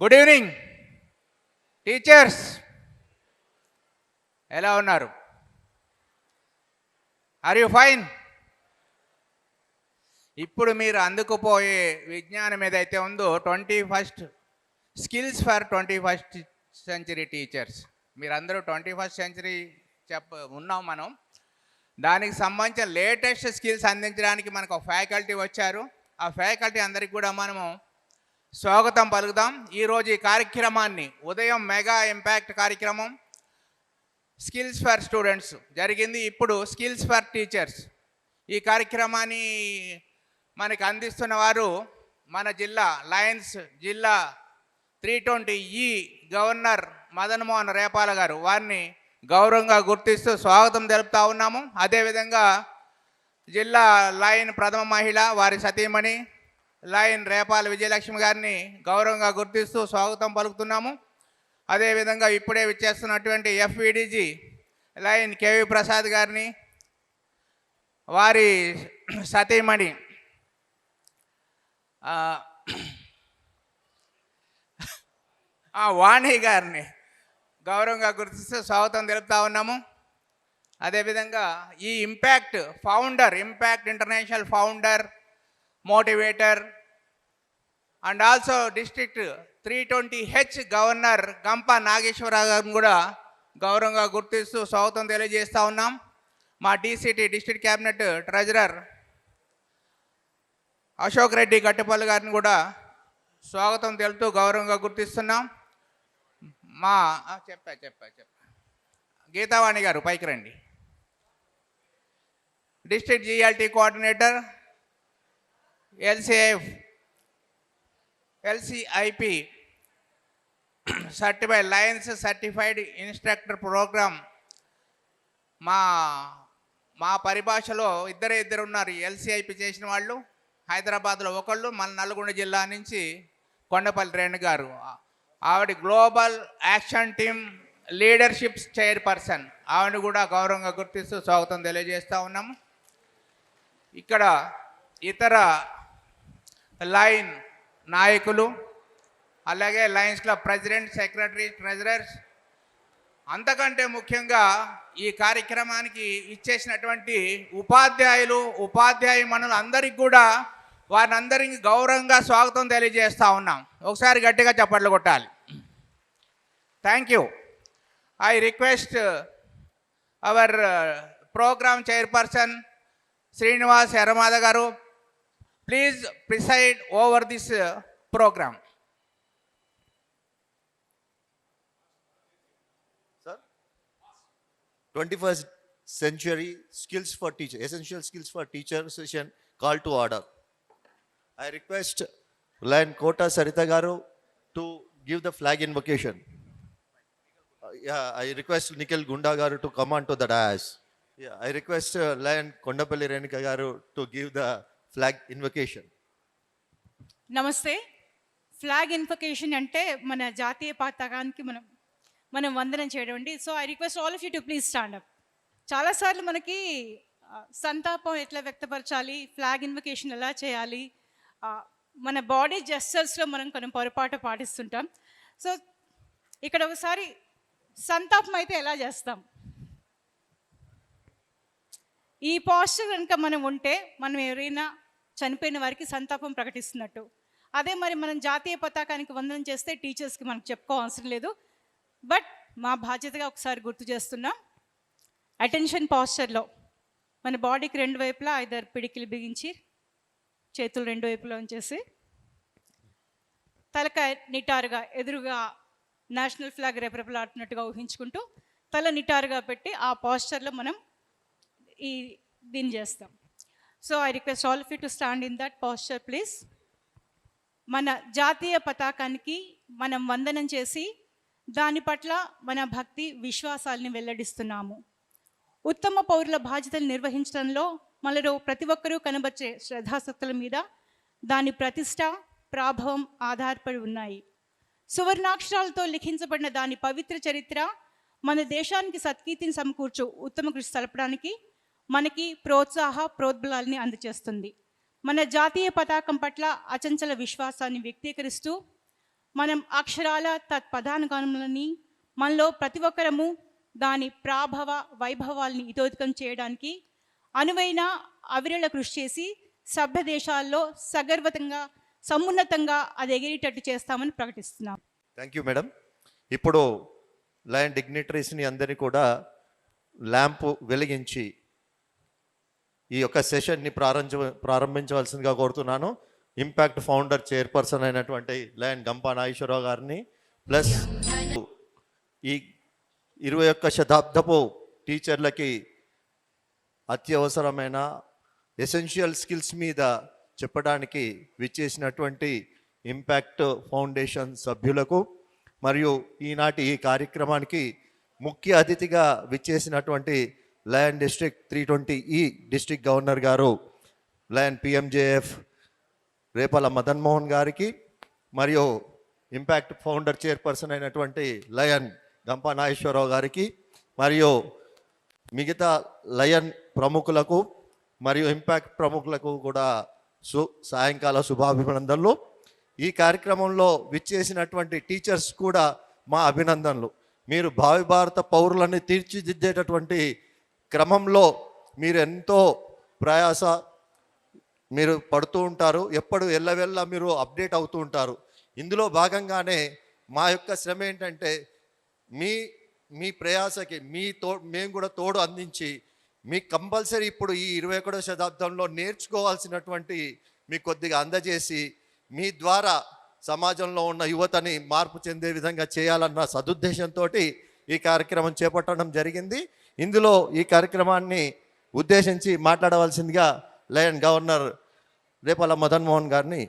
Good evening teachers, ఎలా ఉన్నారు? Are you fine? ఇప్పుడు మీరు అందుకుపోయే విజ్ఞానం ఏదైతే ఉందో 21st skills for 21st century teachers, మీరందరూ 21st సెంచరీ ఉన్నాం మనం. దానికి సంబంధించిన లేటెస్ట్ స్కిల్స్ అందించడానికి మనకు ఒక ఫ్యాకల్టీ వచ్చారు. ఆ ఫ్యాకల్టీ అందరికి కూడా మనము స్వాగతం పలుకుదాం. ఈరోజు ఈ కార్యక్రమాన్ని ఉదయం మెగా ఇంపాక్ట్ కార్యక్రమం స్కిల్స్ ఫర్ స్టూడెంట్స్ జరిగింది. ఇప్పుడు స్కిల్స్ ఫర్ టీచర్స్ ఈ కార్యక్రమాన్ని మనకి అందిస్తున్న వారు మన జిల్లా లయన్స్ జిల్లా 320E గవర్నర్ మదన్ మోహన్ రేపాల గారు. వారిని గౌరవంగా గుర్తిస్తూ స్వాగతం తెలుపుతా ఉన్నాము. అదేవిధంగా జిల్లా లయన్ ప్రథమ మహిళ వారి సతీమణి లయన్ రేపాల విజయలక్ష్మి గారిని గౌరవంగా గుర్తిస్తూ స్వాగతం పలుకుతున్నాము. అదేవిధంగా ఇప్పుడే విచ్చేస్తున్నటువంటి FVDG లయన్ కేవి ప్రసాద్ గారిని, వారి సతీమణి వాణి గారిని గౌరవంగా గుర్తిస్తూ స్వాగతం తెలుపుతా ఉన్నాము. అదేవిధంగా ఈ impact international founder, motivator and also district 320H governor గంప నాగేశ్వరరావు గారిని కూడా గౌరవంగా గుర్తిస్తూ స్వాగతం తెలియజేస్తూ ఉన్నాం. మా DCT district cabinet treasurer Ashok Reddy Gattapalli గారిని కూడా స్వాగతం తెలుపుతూ గౌరవంగా గుర్తిస్తున్నాం. మా చెప్పా గీతావాణి గారు పైకి రండి. District GLT coordinator LCIP certified lions certified instructor program. మా పరిభాషలో ఇద్దరు ఉన్నారు LCIP చేసిన వాళ్ళు. హైదరాబాద్లో ఒకళ్ళు, మన నల్గొండ జిల్లా నుంచి కొండపల్లి రేణు గారు. ఆవిడ global action team leadership chairperson. ఆవిడ కూడా గౌరవంగా గుర్తిస్తూ స్వాగతం తెలియజేస్తూ ఉన్నాము. ఇక్కడ ఇతర లైన్ నాయకులు, అలాగే Lions club president, secretary, treasurers, అంతకంటే ముఖ్యంగా ఈ కార్యక్రమానికి ఇచ్చేసినటువంటి ఉపాధ్యాయుమణులు అందరికి కూడా వారిని గౌరవంగా స్వాగతం తెలియజేస్తూ ఉన్నాం. ఒకసారి గట్టిగా చప్పట్లు కొట్టాలి. Thank you. I request our programme chairperson Srinivas Erramada గారు, please preside over this programme. Sir, 21st century skills for teacher, essential skills for teacher session call to order. I request Lion Kota Sarita Garu to give the flag invocation. I request Nikhil Gunda Garu to come on to the dais. I request Lion Kondapalli Renika Garu to give the flag invocation. నమస్తే. Flag invocation అంటే మన జాతీయ పతాకానికి మనం వందనం చేయడం అండి. So I request all of you to please stand up. చాలాసార్లు మనకి సంతాపం ఎట్లా వ్యక్తపరచాలి, ఫ్లాగ్ ఇన్వకేషన్ ఎలా చేయాలి, మన బాడీ జెస్చర్స్లో మనం కొన్ని పొరపాటు పాటిస్తుంటాం. సో ఇక్కడ ఒకసారి సంతాపం అయితే ఎలా చేస్తాం, ఈ పాస్చర్ కనుక మనం ఉంటే మనం ఎవరైనా చనిపోయిన వారికి సంతాపం ప్రకటిస్తున్నట్టు. అదే మరి మనం జాతీయ పతాకానికి వందనం చేస్తే టీచర్స్కి మనకు చెప్పుకోవాల్సిన లేదు. బట్ మా బాధ్యతగా ఒకసారి గుర్తు చేస్తున్నాం. అటెన్షన్ పాస్చర్లో మన బాడీకి రెండు వైపులా ఐదర్ పిడికిలు బిగించి చేతులు రెండు వైపులా ఉంచేసి తలకాయ నిటారుగా ఎదురుగా నేషనల్ ఫ్లాగ్ రెపరెపలాడుతున్నట్టుగా ఊహించుకుంటూ తల నిటారుగా పెట్టి ఆ పాస్చర్లో మనం దీన్ని చేస్తాం. So I request all of you to stand in that posture please. మన జాతీయ పతాకానికి మనం వందనం చేసి దాని పట్ల మన భక్తి విశ్వాసాలని వెల్లడిస్తున్నాము. ఉత్తమ పౌరుల బాధ్యతలు నిర్వహించడంలో మనలో ప్రతి ఒక్కరూ కనబర్చే శ్రద్ధాశక్తుల మీద దాని ప్రతిష్ట, ప్రాభవం ఆధారపడి ఉన్నాయి. సువర్ణాక్షరాలతో లిఖించబడిన దాని పవిత్ర చరిత్ర మన దేశానికి సత్కీర్తిని సమకూర్చు ఉత్తమ కృషి తెలపడానికి మనకి ప్రోద్బలాల్ని అందజేస్తుంది. మన జాతీయ పతాకం పట్ల అచంచల విశ్వాసాన్ని వ్యక్తీకరిస్తూ మనం అక్షరాల తత్పదానుగానులని మనలో ప్రతి ఒక్కరము దాని ప్రాభవ వైభవాల్ని ఇతోధికం చేయడానికి అనువైన అవిరళ కృషి చేసి సభ్య దేశాల్లో సగర్వంగా సమున్నతంగా అది ఎగిరేటట్టు చేస్తామని ప్రకటిస్తున్నాం. Thank you madam. ఇప్పుడు లయన్ డిగ్నిటరీస్ని అందరినీ కూడా ల్యాంపు వెలిగించి ఈ యొక్క సెషన్ని ప్రారంభించవలసిందిగా కోరుతున్నాను. ఇంపాక్ట్ ఫౌండర్ చైర్పర్సన్ అయినటువంటి లయన్ గంపా నాగేశ్వరరావు గారిని, ప్లస్ ఈ 21వ శతాబ్దపు టీచర్లకి అత్యవసరమైన ఎసెన్షియల్ స్కిల్స్ మీద చెప్పడానికి విచ్చేసినటువంటి ఇంపాక్ట్ ఫౌండేషన్ సభ్యులకు మరియు ఈనాటి ఈ కార్యక్రమానికి ముఖ్య అతిథిగా విచ్చేసినటువంటి lion district 320E district governor గారు లయన్ PMJF రేపల మదన్ మోహన్ గారికి, మరియు ఇంపాక్ట్ ఫౌండర్ చైర్పర్సన్ అయినటువంటి లయన్ గంపా నాగేశ్వరరావు గారికి, మరియు మిగతా లయన్ ప్రముఖులకు మరియు ఇంపాక్ట్ ప్రముఖులకు కూడా సాయంకాల శుభాభినందనలు. ఈ కార్యక్రమంలో విచ్చేసినటువంటి టీచర్స్ కూడా మా అభినందనలు. మీరు భావి భారత పౌరులని తీర్చిదిద్దేటటువంటి క్రమంలో మీరు ఎంతో ప్రయాస మీరు పడుతూ ఉంటారు, ఎప్పుడు ఎల్లవెల్లా మీరు అప్డేట్ అవుతూ ఉంటారు. ఇందులో భాగంగానే మా యొక్క శ్రమ ఏంటంటే మీ ప్రయాసకి మేము కూడా తోడు అందించి మీకు కంపల్సరీ ఇప్పుడు ఈ 21వ శతాబ్దంలో నేర్చుకోవాల్సినటువంటి మీకు కొద్దిగా అందజేసి మీ ద్వారా సమాజంలో ఉన్న యువతని మార్పు చెందే విధంగా చేయాలన్న సదుద్దేశంతో ఈ కార్యక్రమం చేపట్టడం జరిగింది. ఇందులో ఈ కార్యక్రమాన్ని ఉద్దేశించి మాట్లాడవలసిందిగా లయన్ గవర్నర్ రేపల మదన్ మోహన్ గారిని